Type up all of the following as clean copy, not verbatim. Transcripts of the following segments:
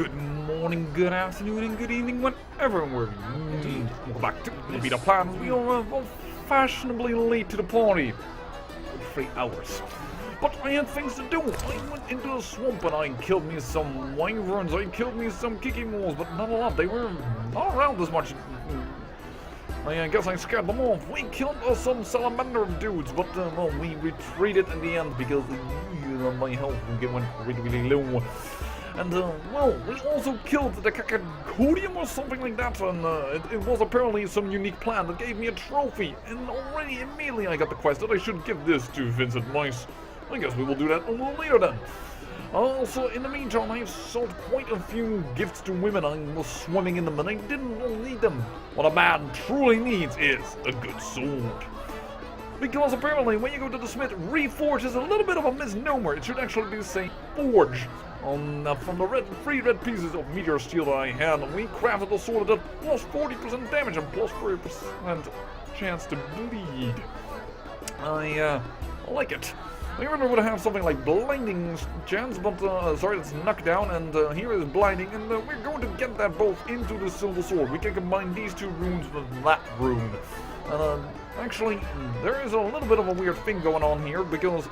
Good morning, good afternoon, and good evening, whenever we're welcome back to the Beat Up Plan. We are fashionably late to the party. 3 hours. But I had things to do. I went into the swamp and I killed me some wyverns, I killed me some kikimoles, but not a lot. They were not around as much. I guess I scared them off. We killed some salamander dudes, but well, we retreated in the end because my health went really low. And well, we also killed the cacodemonium or something like that, and it was apparently some unique plant that gave me a trophy. And already immediately I got the quest that I should give this to Vincent Mice. I guess we will do that a little later then. Also, in the meantime, I've sold quite a few gifts to women. I was swimming in them and I didn't really need them. What a man truly needs is a good sword. Because apparently when you go to the smith, reforge is a little bit of a misnomer. It should actually be saying forge. From the three red pieces of meteor steel that I had, we crafted a sword that plus 40% damage and plus 40% chance to bleed. I like it. I remember would have something like blinding chance, but sorry, that's knockdown, and here is blinding, and we're going to get that both into the silver sword. We can combine these two runes with that rune. Actually, there is a little bit of a weird thing going on here, because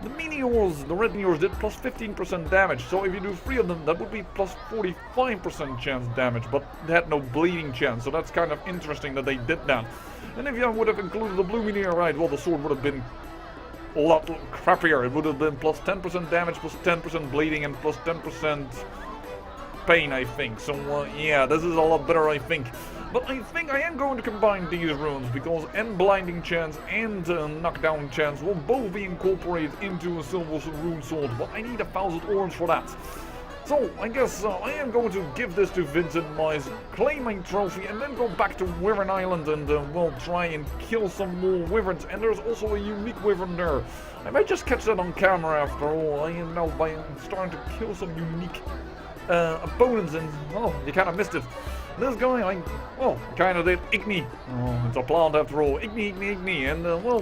the meteors, the red meteors, did plus 15% damage, so if you do 3 of them, that would be plus 45% chance damage, but they had no bleeding chance, so that's kind of interesting that they did that. And if you would have included the blue meteorite, well, the sword would have been a lot crappier. It would have been plus 10% damage, plus 10% bleeding, and plus 10% pain, I think. So, yeah, this is a lot better, I think. But I think I am going to combine these runes, because and blinding chance and knockdown chance will both be incorporated into a silver rune sword, but I need 1,000 orange for that. So, I guess I am going to give this to Vincent Mice, claim my trophy, and then go back to Wyvern Island and, well, try and kill some more wyverns. And there's also a unique wyvern there. I might just catch that on camera after all. I am now starting to kill some unique opponents, and, well, you kind of missed it. This guy, well, kind of did Igni. Oh, it's a plant after all. Igni. And, well,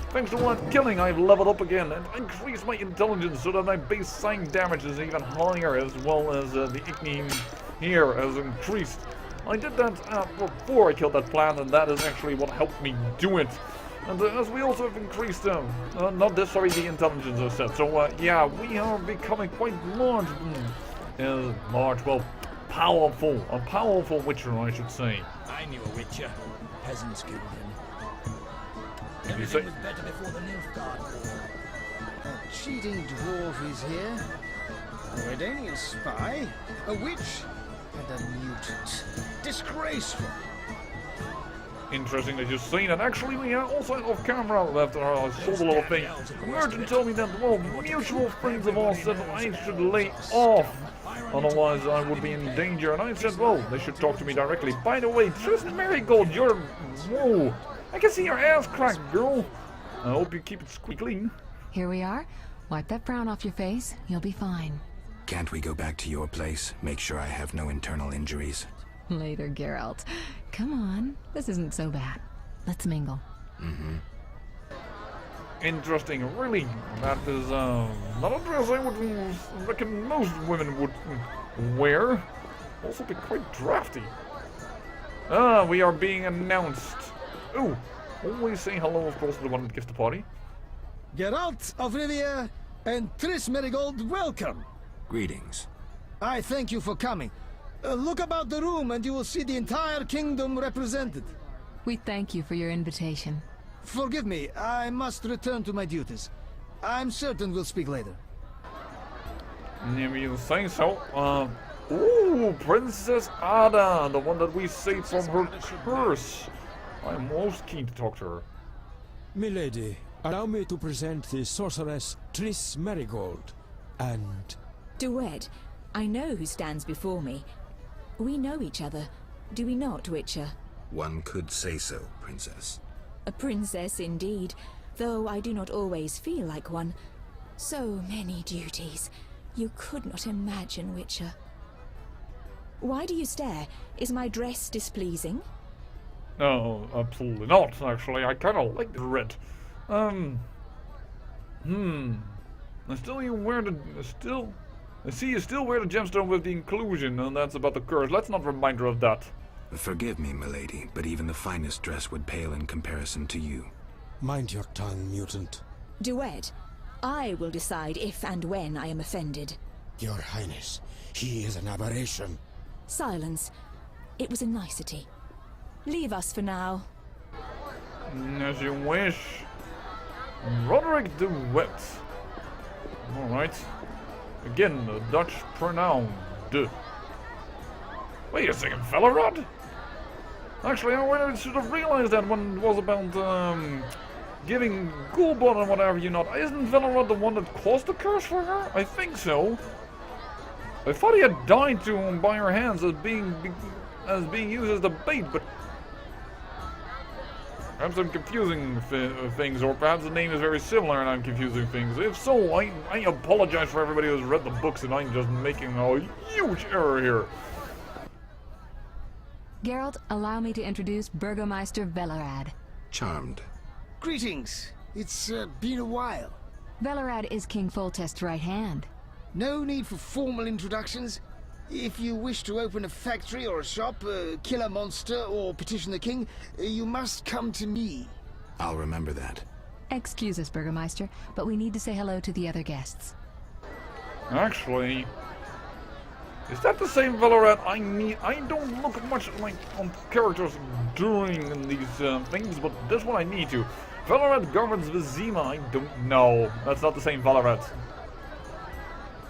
thanks to that killing, I've leveled up again and increased my intelligence so that my base sign damage is even higher, as well as the Igni here has increased. I did that before I killed that plant, and that is actually what helped me do it. And as we also have increased, the intelligence, I said. So, yeah, we are becoming quite large. Well, powerful. A powerful witcher, I should say. I knew a witcher. Peasants killed him. Everything was better before the Nilfgaard War. A cheating dwarf is here, a Redanian spy, a witch, and a mutant. Disgraceful. Interesting that you've seen it. Actually, we also had off camera after I sold a little thing. The merchant told me that, well, mutual friends of ours said I should lay off. Otherwise, I would be in danger. And I said, well, they should talk to me directly. By the way, Tristan Marigold, you're... Whoa. I can see your ass crack, girl. I hope you keep it squeaky clean. Here we are. Wipe that frown off your face. You'll be fine. Can't we go back to your place? Make sure I have no internal injuries. Later, Geralt. Come on. This isn't so bad. Let's mingle. Mm-hmm. Interesting, really. That is not a dress I would reckon most women would wear. Also be quite drafty. We are being announced. Oh, always say hello, of course, to the one that gives the party. Geralt of Rivia and Tris Marigold, welcome. Greetings. I thank you for coming. Look about the room and you will see the entire kingdom represented. We thank you for your invitation. Forgive me, I must return to my duties. I'm certain we'll speak later. If you say so. Ooh, Princess Ada, the one that we saved from her curse. I'm most keen to talk to her. Milady, allow me to present the sorceress Tris Marigold, and... Duet, I know who stands before me. We know each other, do we not, Witcher? One could say so, Princess. A princess indeed, though I do not always feel like one. So many duties. You could not imagine, Witcher. Why do you stare? Is my dress displeasing? No, absolutely not, actually. I kinda like the red. Still you wear the... Still... I see you still wear the gemstone with the inclusion, and that's about the curse. Let's not remind her of that. Forgive me, milady, but even the finest dress would pale in comparison to you. Mind your tongue, mutant. Duet, I will decide if and when I am offended. Your Highness, he is an aberration. Silence. It was a nicety. Leave us for now. As you wish. Roderick Duet. Alright. Again, the Dutch pronoun. De. Wait a second, Velorod? Actually, I should have realized that when it was about, giving Ghoulblood and whatever you not. Isn't Velorod the one that caused the curse for her? I think so. I thought he had died to him by her hands as being used as the bait, but perhaps I'm confusing things, or perhaps the name is very similar and I'm confusing things. If so, I apologize for everybody who's read the books and I'm just making a huge error here. Geralt, allow me to introduce Burgomeister Velorad. Charmed. Greetings. It's been a while. Velorad is King Foltest's right hand. No need for formal introductions. If you wish to open a factory or a shop, kill a monster, or petition the king, you must come to me. I'll remember that. Excuse us, Burgomeister, but we need to say hello to the other guests. Actually, is that the same Velorad I need? I don't look much like on characters during these things, but this one I need to. Velorad governs Vizima. I don't know. That's not the same Velorad.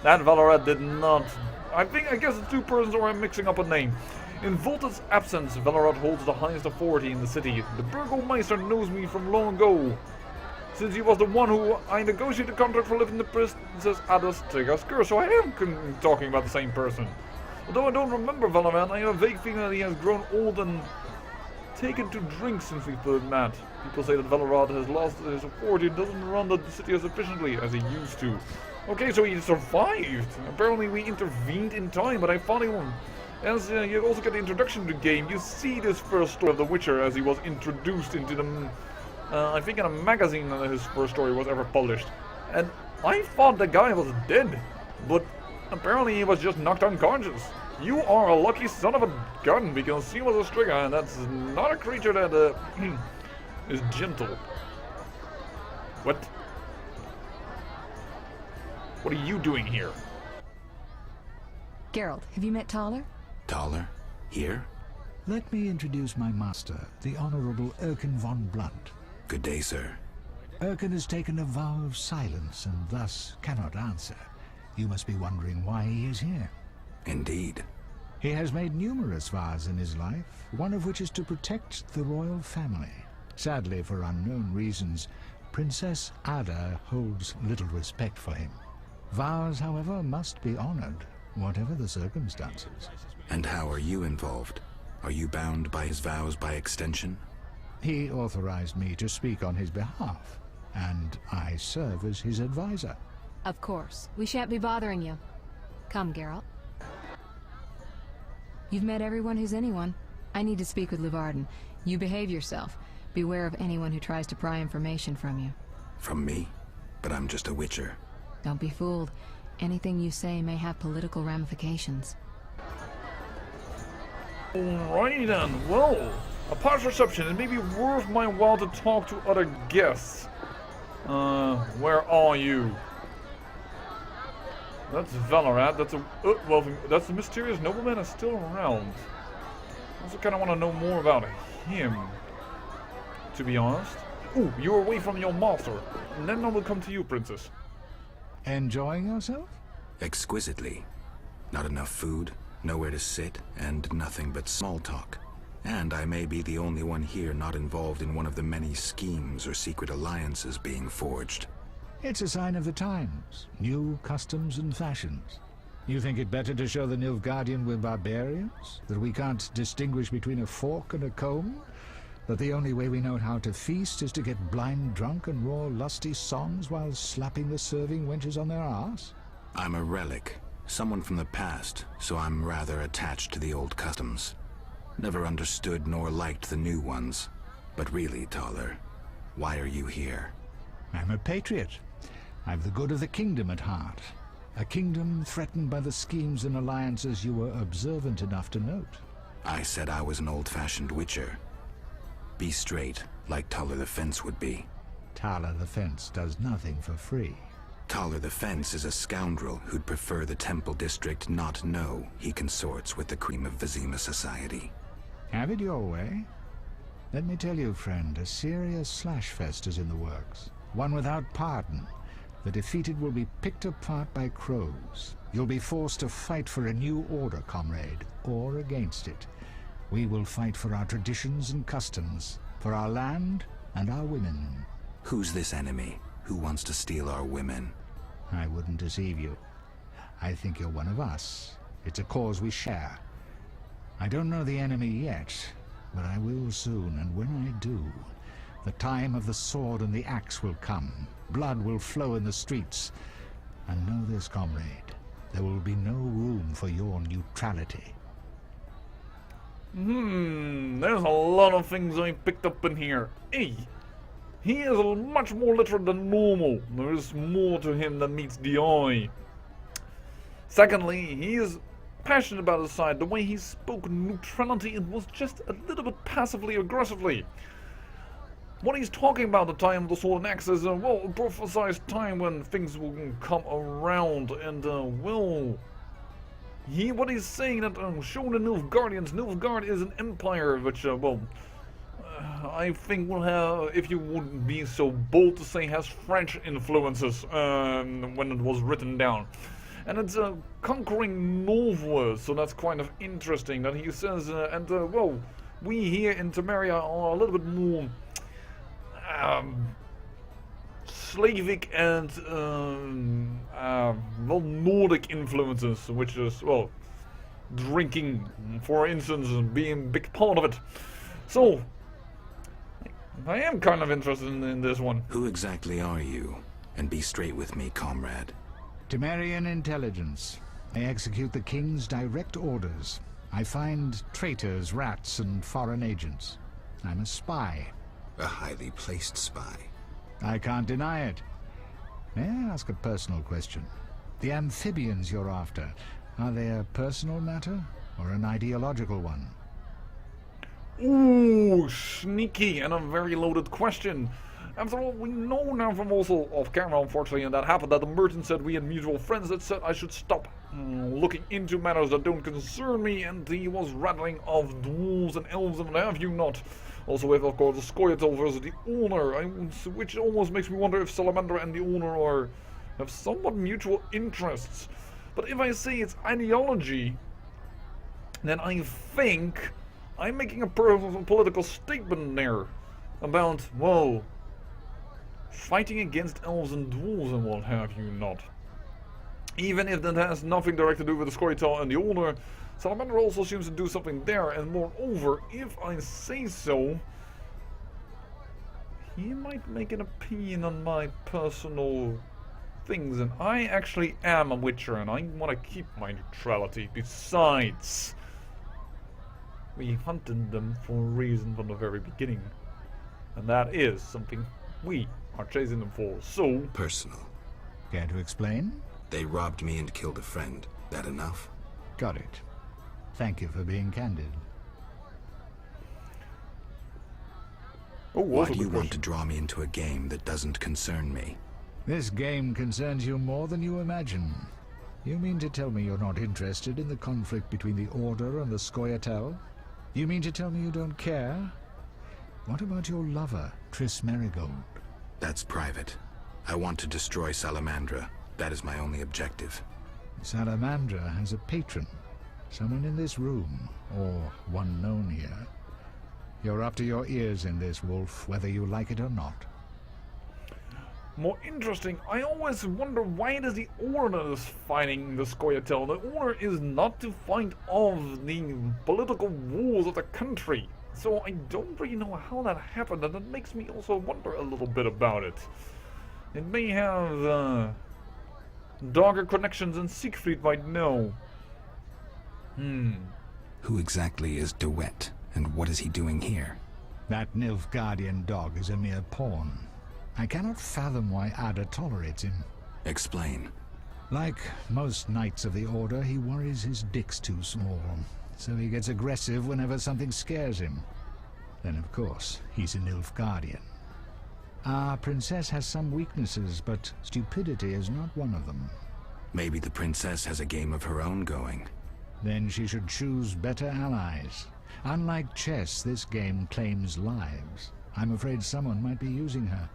That Velorad did not. I guess it's two persons, or I'm mixing up a name. In Volta's absence, Velorad holds the highest authority in the city. The Burgomeister knows me from long ago, since he was the one who I negotiated the contract for living the Princess Ada's Triga's curse, so I am talking about the same person. Although I don't remember Velorad, I have a vague feeling that he has grown old and taken to drink since we first met. People say that Velorad has lost his authority and doesn't run the city as efficiently as he used to. Okay, so he survived. Apparently we intervened in time, but I thought he won. As you also get the introduction to the game, you see this first story of The Witcher as he was introduced into the, I think in a magazine that his first story was ever published. And I thought the guy was dead, but apparently he was just knocked unconscious. You are a lucky son of a gun, because he was a Striga, and that's not a creature that is gentle. What? What are you doing here? Geralt, have you met Taller? Taller? Here? Let me introduce my master, the Honorable Erkin von Blunt. Good day, sir. Erkin has taken a vow of silence and thus cannot answer. You must be wondering why he is here. Indeed. He has made numerous vows in his life, one of which is to protect the royal family. Sadly, for unknown reasons, Princess Ada holds little respect for him. Vows, however, must be honored, whatever the circumstances. And how are you involved? Are you bound by his vows by extension? He authorized me to speak on his behalf, and I serve as his advisor. Of course. We shan't be bothering you. Come, Geralt. You've met everyone who's anyone. I need to speak with Luvarden. You behave yourself. Beware of anyone who tries to pry information from you. From me? But I'm just a witcher. Don't be fooled. Anything you say may have political ramifications. Alrighty then, well, a past reception. It may be worth my while to talk to other guests. Where are you? That's Velorad. That's well, that's the mysterious nobleman is still around. I also kind of want to know more about him, to be honest. Ooh, you're away from your master. And then I will come to you, princess. Enjoying yourself? Exquisitely. Not enough food, nowhere to sit, and nothing but small talk. And I may be the only one here not involved in one of the many schemes or secret alliances being forged. It's a sign of the times. New customs and fashions. You think it better to show the Nilfgaardian we're barbarians? That we can't distinguish between a fork and a comb? That the only way we know how to feast is to get blind drunk and roar lusty songs while slapping the serving wenches on their arse? I'm a relic, someone from the past, so I'm rather attached to the old customs. Never understood nor liked the new ones. But really, Taller, why are you here? I'm a patriot. I've the good of the kingdom at heart. A kingdom threatened by the schemes and alliances you were observant enough to note. I said I was an old-fashioned witcher. Be straight, like Taller the Fence would be. Taller the Fence does nothing for free. Taller the Fence is a scoundrel who'd prefer the Temple District not know he consorts with the cream of Vizima society. Have it your way. Let me tell you, friend, a serious slashfest is in the works. One without pardon. The defeated will be picked apart by crows. You'll be forced to fight for a new order, comrade, or against it. We will fight for our traditions and customs, for our land and our women. Who's this enemy? Who wants to steal our women? I wouldn't deceive you. I think you're one of us. It's a cause we share. I don't know the enemy yet, but I will soon, and when I do, the time of the sword and the axe will come. Blood will flow in the streets. And know this, comrade, there will be no room for your neutrality. There's a lot of things I picked up in here. Hey, he is much more literate than normal. There is more to him than meets the eye. Secondly, he is passionate about his side. The way he spoke neutrality, it was just a little bit passively aggressively. What he's talking about, the time of the sword and axe, is well, a prophesized time when things will come around, and well, what he's saying that show the Nilfgaardians, Nilfgaard is an empire which well, I think will have, if you would be so bold to say, has French influences when it was written down. And it's conquering northward, so that's kind of interesting that he says, and well, we here in Temeria are a little bit more Slavic and well, Nordic influences, which is, well, drinking, for instance, being a big part of it. So I am kind of interested in this one. Who exactly are you? And be straight with me, comrade. Temerian intelligence. I execute the king's direct orders. I find traitors, rats, and foreign agents. I'm a spy. A highly placed spy. I can't deny it. May I ask a personal question? The amphibians you're after, are they a personal matter or an ideological one? Ooh, sneaky and a very loaded question. After all, we know now from also off camera, unfortunately, and that happened, that the merchant said we had mutual friends that said I should stop looking into matters that don't concern me, and he was rattling off dwarves and elves and what have you not. Also with, of course, the Scoia'tael versus the owner, which almost makes me wonder if Salamander and the owner have somewhat mutual interests. But if I say it's ideology, then I think I'm making a political statement there about, whoa, fighting against elves and dwarves and what have you not. Even if that has nothing direct to do with the Scoia'tael and the owner, Salamander also seems to do something there, and moreover, if I say so, he might make an opinion on my personal things, and I actually am a witcher, and I want to keep my neutrality. Besides, we hunted them for a reason from the very beginning, and that is something we are chasing them for, so... Personal. Care to explain? They robbed me and killed a friend. That enough? Got it. Thank you for being candid. Oh, why do you want to draw me into a game that doesn't concern me? This game concerns you more than you imagine. You mean to tell me you're not interested in the conflict between the Order and the Scoia'tael? You mean to tell me you don't care? What about your lover, Triss Merigold? That's private. I want to destroy Salamandra. That is my only objective. Salamandra has a patron. Someone in this room, or one known here. You're up to your ears in this, Wolf, whether you like it or not. More interesting, I always wonder why it is the Order is fighting the Scoia'tael. The Order is not to fight off the political wars of the country. So I don't really know how that happened, and that makes me also wonder a little bit about it. It may have darker connections than Siegfried might know. Who exactly is DeWitt, and what is he doing here? That Nilfgaardian dog is a mere pawn. I cannot fathom why Ada tolerates him. Explain. Like most Knights of the Order, he worries his dick's too small, so he gets aggressive whenever something scares him. Then, of course, he's an Nilfgaardian. Our princess has some weaknesses, but stupidity is not one of them. Maybe the princess has a game of her own going. Then she should choose better allies. Unlike chess, this game claims lives. I'm afraid someone might be using her.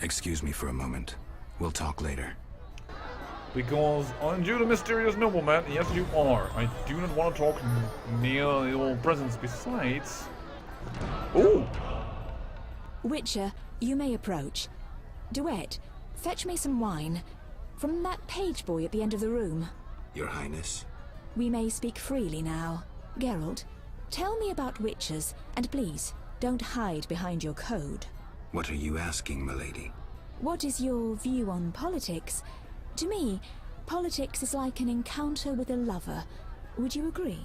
Excuse me for a moment. We'll talk later. Because aren't you the mysterious nobleman? Yes, you are. I do not want to talk near your presence. Besides... Ooh! Witcher, you may approach. Duet, fetch me some wine. From that page boy at the end of the room. Your Highness? We may speak freely now. Geralt, tell me about witchers, and please, don't hide behind your code. What are you asking, milady? What is your view on politics? To me, politics is like an encounter with a lover. Would you agree?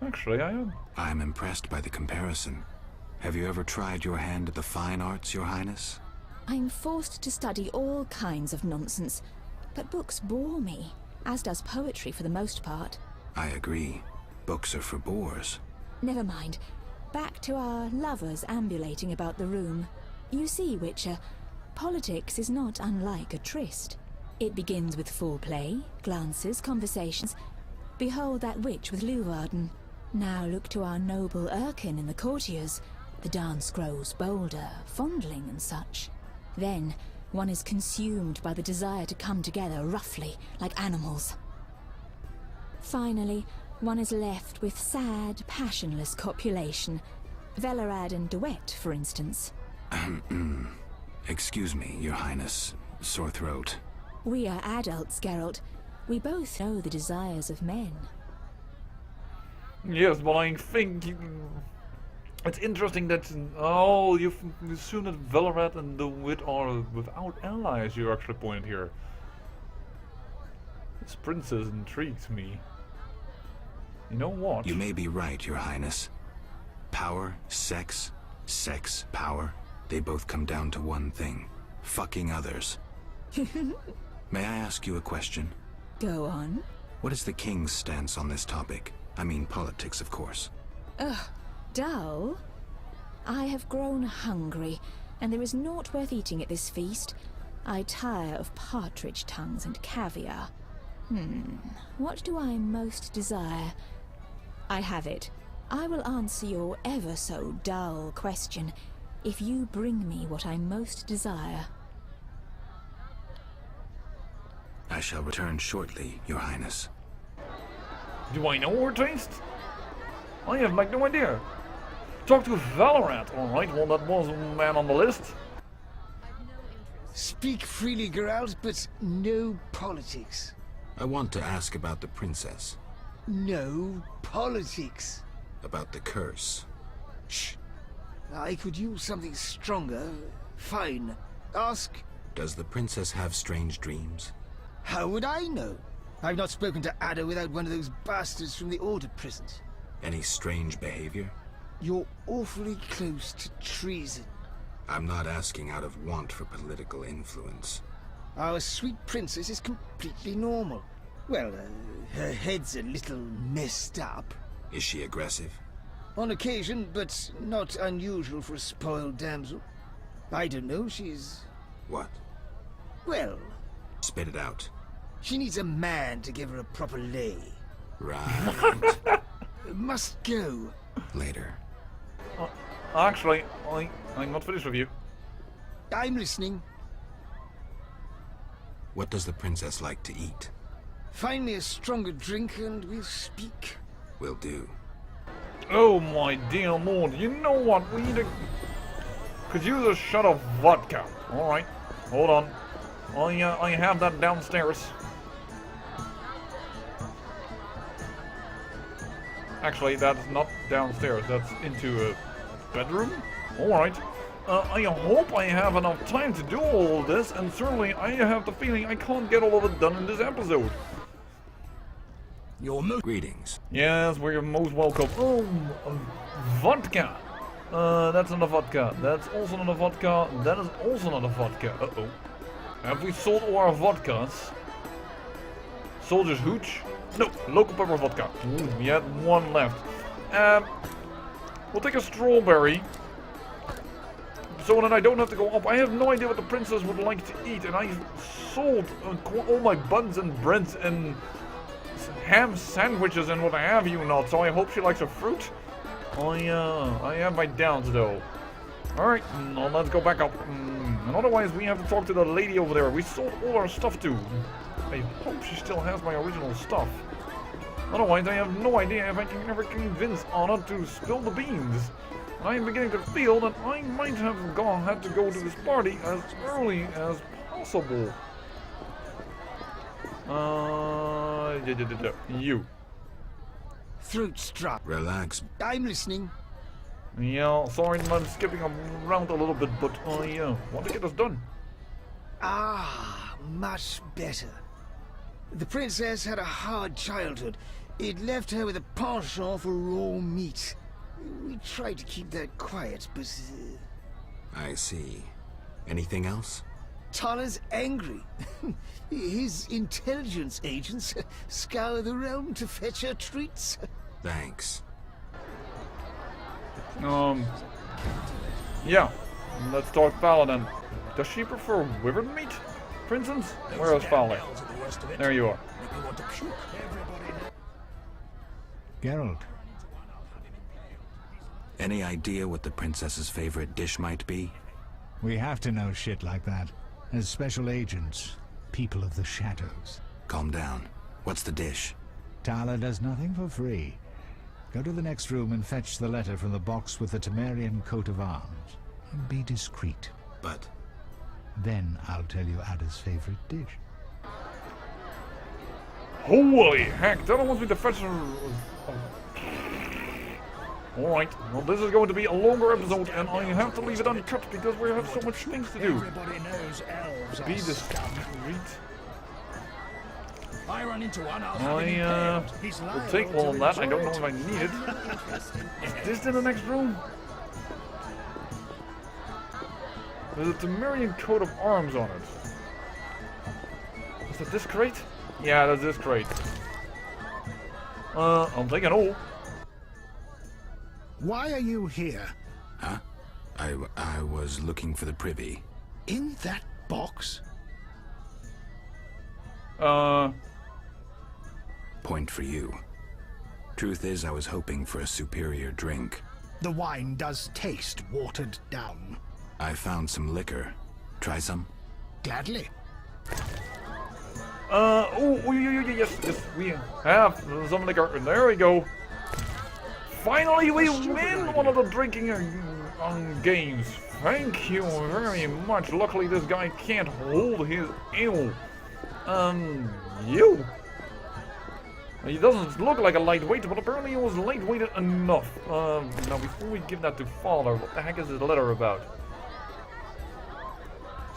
Actually, I am. I'm impressed by the comparison. Have you ever tried your hand at the fine arts, Your Highness? I'm forced to study all kinds of nonsense, but books bore me, as does poetry for the most part. I agree. Books are for bores. Never mind. Back to our lovers ambulating about the room. You see, Witcher, politics is not unlike a tryst. It begins with foreplay, glances, conversations. Behold that witch with Leuwarden. Now look to our noble Erkin and the courtiers. The dance grows bolder, fondling and such. Then, one is consumed by the desire to come together roughly, like animals. Finally, one is left with sad, passionless copulation. Velerad and Duet, for instance. Excuse me, Your Highness. Sore throat. We are adults, Geralt. We both know the desires of men. Yes, but I think it's interesting that you've assumed that Velerad and the Wit are without allies. You actually pointed here. This princess intrigues me. You know what? You may be right, Your Highness. Power, sex, power, they both come down to one thing. Fucking others. May I ask you a question? Go on. What is the king's stance on this topic? I mean politics, of course. Ugh, dull? I have grown hungry, and there is naught worth eating at this feast. I tire of partridge tongues and caviar. What do I most desire? I have it. I will answer your ever so dull question if you bring me what I most desire. I shall return shortly, Your Highness. Do I know her taste? I have like no idea. Talk to Valorant, alright, well that was a man on the list. Speak freely, Geralt, but no politics. I want to ask about the princess. No politics. About the curse. Shh. I could use something stronger. Fine. Ask. Does the princess have strange dreams? How would I know? I've not spoken to Ada without one of those bastards from the Order prisons. Any strange behavior? You're awfully close to treason. I'm not asking out of want for political influence. Our sweet princess is completely normal. Well, her head's a little messed up. Is she aggressive? On occasion, but not unusual for a spoiled damsel. I don't know, she's... What? Well... Spit it out. She needs a man to give her a proper lay. Right. Must go. Later. Actually, I'm not finished with you. I'm listening. What does the princess like to eat? Find me a stronger drink and we'll speak. Will do. Oh my dear lord, you know what? We need to... Could use a shot of vodka. Alright, hold on. I have that downstairs. Actually, that's not downstairs, that's into a bedroom? Alright. I hope I have enough time to do all of this, and certainly I have the feeling I can't get all of it done in this episode. Your move. Greetings. Yes, we're most welcome. Oh, vodka. That's not a vodka. That's also not a vodka. That is also not a vodka. Uh-oh. Have we sold all our vodkas? Soldier's Hooch? No, local pepper vodka. Ooh, we had one left. We'll take a strawberry. So that I don't have to go up. I have no idea what the princess would like to eat. And I sold all my buns and breads and ham sandwiches and what have you not. So I hope she likes her fruit. I have my doubts though. Alright, let's go back up. And otherwise we have to talk to the lady over there. We sold all our stuff to. I hope she still has my original stuff. Otherwise I have no idea if I can ever convince Anna to spill the beans. I'm beginning to feel that I might have had to go to this party as early as possible. You. Throat strap. Relax. I'm listening. Yeah, sorry I'm skipping around a little bit, but I want to get this done. Ah, much better. The princess had a hard childhood. It left her with a penchant for raw meat. We tried to keep that quiet, but... I see. Anything else? Tala's angry. His intelligence agents scour the realm to fetch her treats. Thanks. Yeah. Let's talk Fowler then. Does she prefer wyvern meat? For instance? Where is Fowler? There you are. Geralt, Any idea what the princess's favorite dish might be? we have to know shit like that. As special agents, people of the shadows. Calm down. What's the dish? Tala does nothing for free. Go to the next room and fetch the letter from the box with the Temerian coat of arms. And be discreet. But Then I'll tell you Ada's favorite dish. Holy heck, that wants me to fetch her. Alright, well this is going to be a longer episode and I have to leave it uncut because we have so much things to do. Everybody knows elves Be are discreet. I run into one, I'll have him I impaled. He's will liable take all of to that, I don't enjoy know if I need it. Is this in the next room? There's a Temerian coat of arms on it. Is that this crate? Yeah, that's this crate. I'll take it all. Why are you here? Huh? I was looking for the privy. In that box? Point for you. Truth is, I was hoping for a superior drink. The wine does taste watered down. I found some liquor. Try some? Gladly. Yes, we have some liquor. There we go. Finally, we win one of the drinking games. Thank you very much. Luckily, this guy can't hold his ale. You. He doesn't look like a lightweight, but apparently he was lightweighted enough. Now, before we give that to Father, what the heck is this letter about?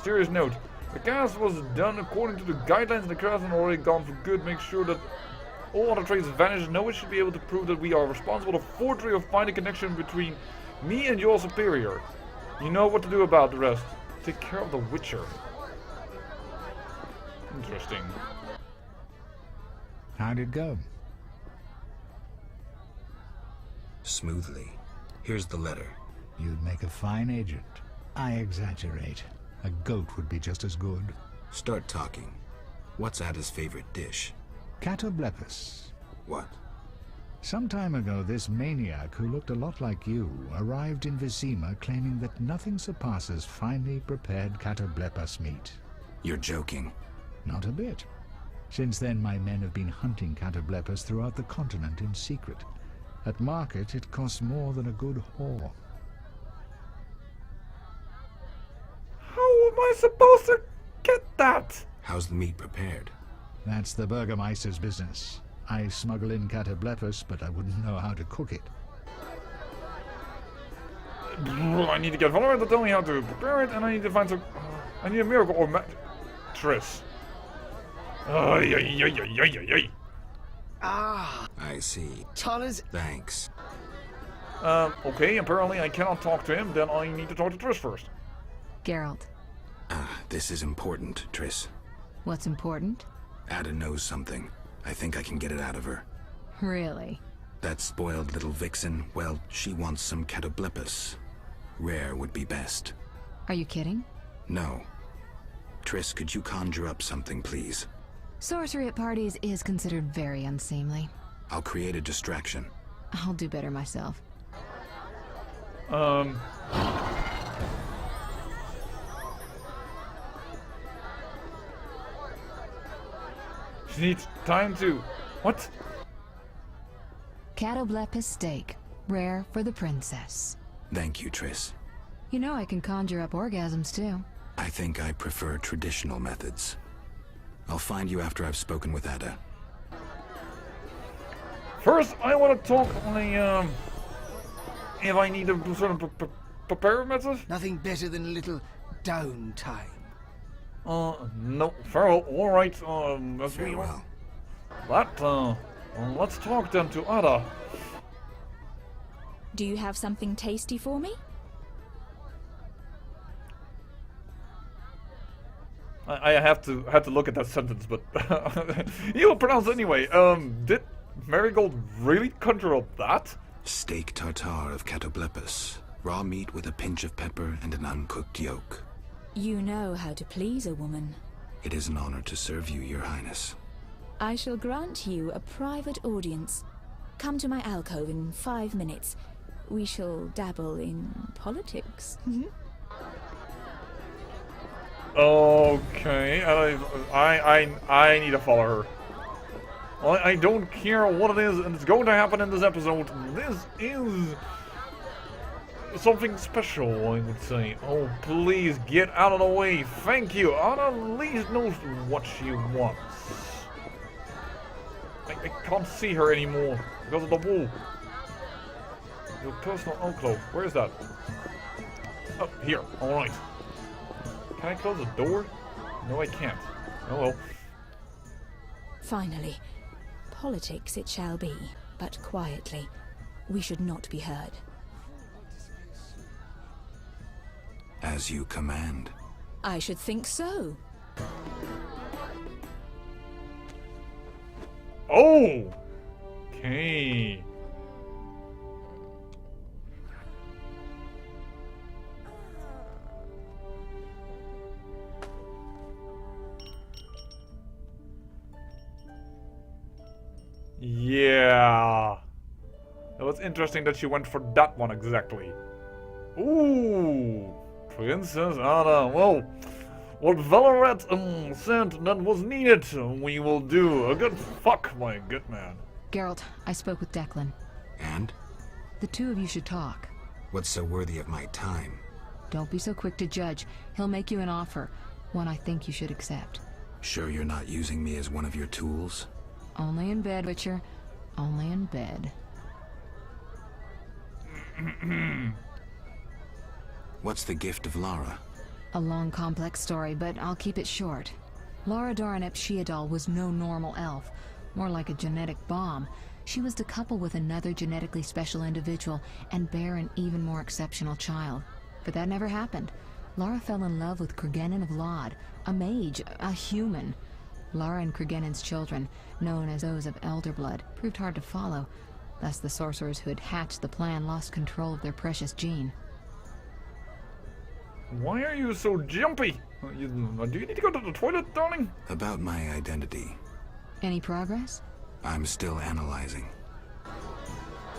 Serious note. The cast was done according to the guidelines. The cast is already gone for good. Make sure that all other traces vanish. No one should be able to prove that we are responsible for forgery or find a connection between me and your superior. You know what to do about the rest. Take care of the Witcher. Interesting. How'd it go? Smoothly. Here's the letter. You'd make a fine agent. I exaggerate. A goat would be just as good. Start talking. What's Ada's favorite dish? Catoblepus. What? Some time ago, this maniac who looked a lot like you arrived in Vizima claiming that nothing surpasses finely prepared Catoblepus meat. You're joking. Not a bit. Since then, my men have been hunting Catoblepus throughout the continent in secret. At market, it costs more than a good whore. How am I supposed to get that? How's the meat prepared? That's the Burgermeister's business. I smuggle in Catoblepus, but I wouldn't know how to cook it. I need to get Valor to tell me how to prepare it, and I need to find some... I need a miracle or mattress. Ah, I see. Toller's... Thanks. Okay, apparently I cannot talk to him, then I need to talk to Triss first. Geralt, This is important, Triss. what's important? Ada knows something. I think I can get it out of her. Really? That spoiled little vixen, well, she wants some catoblepis. Rare would be best. Are you kidding? No. Triss, could you conjure up something, please? Sorcery at parties is considered very unseemly. I'll create a distraction. I'll do better myself. She needs time to... What? Catoblepis steak. Rare for the princess. Thank you, Triss. You know I can conjure up orgasms too. I think I prefer traditional methods. I'll find you after I've spoken with Ada. First, I want to talk on if I need to sort of prepare method. Nothing better than a little downtime. No, Farrell, alright, that's me. Farewell. Let's talk then to Ada. Do you have something tasty for me? I have to look at that sentence, but you'll pronounce it anyway. Did Marigold really conjure up that? Steak tartare of catoblepis. Raw meat with a pinch of pepper and an uncooked yolk. You know how to please a woman. It is an honor to serve you, Your Highness. I shall grant you a private audience. Come to my alcove in 5 minutes. We shall dabble in politics. Okay, I need to follow her. I don't care what it is, and it's going to happen in this episode. This is something special, I would say. Oh, please get out of the way. Thank you. Ada at least knows what she wants. I can't see her anymore because of the wall. Your personal enclave. Where is that? Oh, here. Alright. Can I close the door? No, I can't. Oh well. Finally, politics it shall be, but quietly. We should not be heard. As you command. I should think so. Oh! Okay. Yeah. It was interesting that she went for that one exactly. Ooh. Princess Ada. Well, what Valoret said that was needed, we will do. A good fuck, my good man. Geralt, I spoke with Declan. And? The two of you should talk. What's so worthy of my time? Don't be so quick to judge. He'll make you an offer, one I think you should accept. Sure you're not using me as one of your tools? Only in bed, Witcher. Only in bed. What's the gift of Lara? A long, complex story, but I'll keep it short. Lara Doranep Sheadal was no normal elf, more like a genetic bomb. She was to couple with another genetically special individual and bear an even more exceptional child. But that never happened. Lara fell in love with Cregennan of Lod, a mage, a human. Lara and Cregennan's children, known as those of Elder Blood, proved hard to follow. Thus the sorcerers who had hatched the plan lost control of their precious gene. Why are you so jumpy? Do you need to go to the toilet, darling? About my identity. Any progress? I'm still analyzing.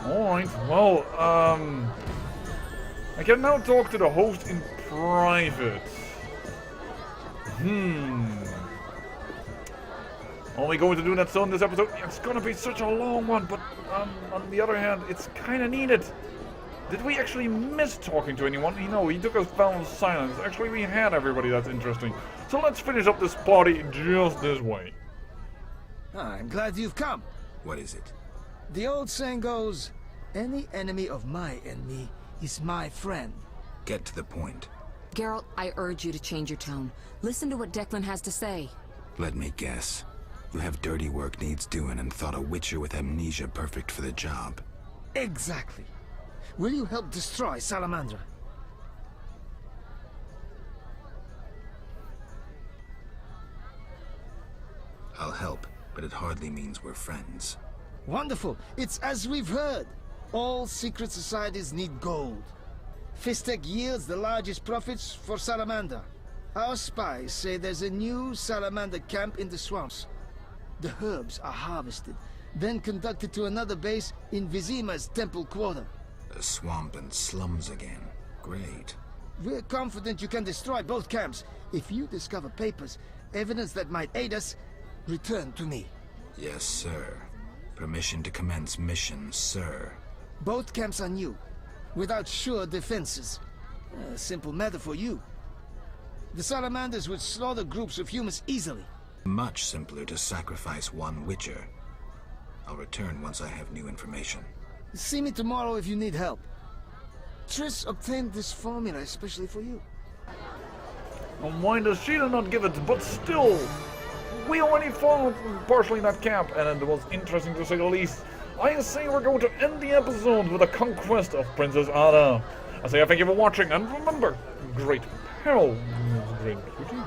Alright, well, I can now talk to the host in private. Are we going to do that so in this episode? It's gonna be such a long one, but on the other hand, it's kinda needed. Did we actually miss talking to anyone? No, he took us down in silence. Actually, we had everybody that's interesting. So let's finish up this party just this way. I'm glad you've come. What is it? The old saying goes, any enemy of my enemy is my friend. Get to the point. Geralt, I urge you to change your tone. Listen to what Declan has to say. Let me guess. You have dirty work needs doing and thought a witcher with amnesia perfect for the job. Exactly. Will you help destroy Salamandra? I'll help, but it hardly means we're friends. Wonderful. It's as we've heard. All secret societies need gold. Fistek yields the largest profits for Salamander. Our spies say there's a new Salamander camp in the swamps. The herbs are harvested, then conducted to another base in Vizima's temple quarter. A swamp and slums again. Great. We're confident you can destroy both camps. If you discover papers, evidence that might aid us, return to me. Yes, sir. Permission to commence mission, sir. Both camps are new, without sure defenses. A simple matter for you. The Salamanders would slaughter groups of humans easily. Much simpler to sacrifice one witcher. I'll return once I have new information. See me tomorrow if you need help. Triss obtained this formula especially for you. And why does she not give it? But still, we already fought partially in that camp, and it was interesting to say the least. I say we're going to end the episode with the conquest of Princess Ada. I say thank you for watching, and remember, great peril, great beauty.